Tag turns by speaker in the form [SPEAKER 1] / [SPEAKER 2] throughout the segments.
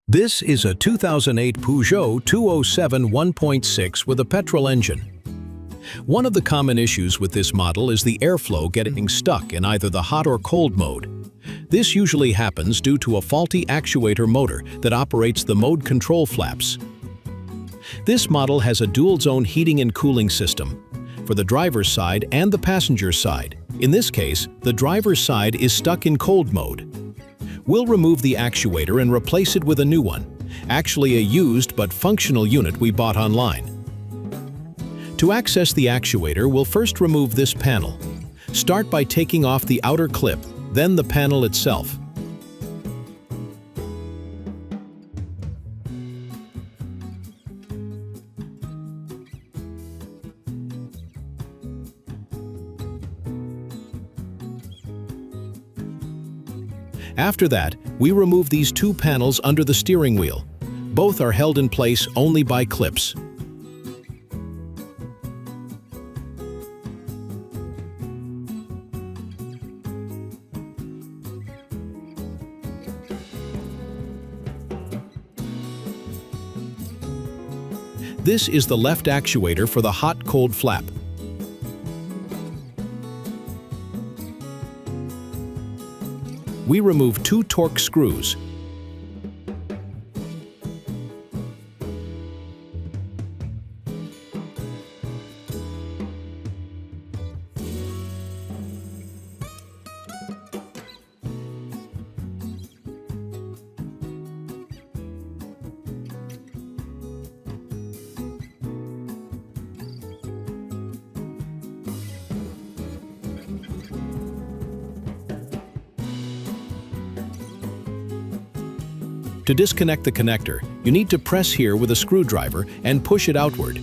[SPEAKER 1] This is a 2008 Peugeot 207 1.6 with a petrol engine. One of the common issues with this model is the airflow getting stuck in either the hot or cold mode. This usually happens due to a faulty actuator motor that operates the mode control flaps. This model has a dual-zone heating and cooling system for the driver's side and the passenger side. In this case, the driver's side is stuck in cold mode. We'll remove the actuator and replace it with a new one, actually a used but functional unit we bought online. To access the actuator, we'll first remove this panel. Start by taking off the outer clip, then the panel itself. After that, we remove these two panels under the steering wheel. Both are held in place only by clips. This is the left actuator for the hot-cold flap. We remove two torque screws. To disconnect the connector, you need to press here with a screwdriver and push it outward.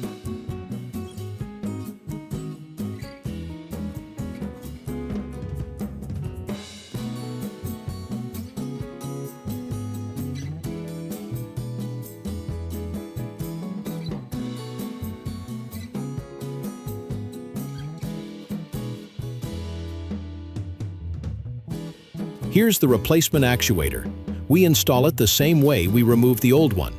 [SPEAKER 1] Here's the replacement actuator. We install it the same way we removed the old one.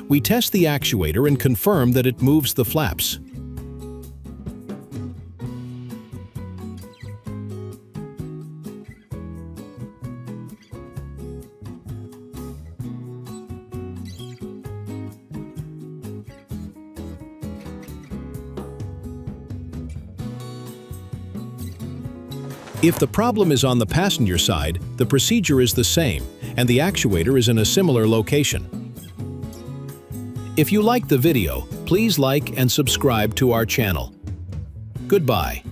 [SPEAKER 1] We test the actuator and confirm that it moves the flaps. If the problem is on the passenger side, the procedure is the same, and the actuator is in a similar location. If you liked the video, please like and subscribe to our channel. Goodbye.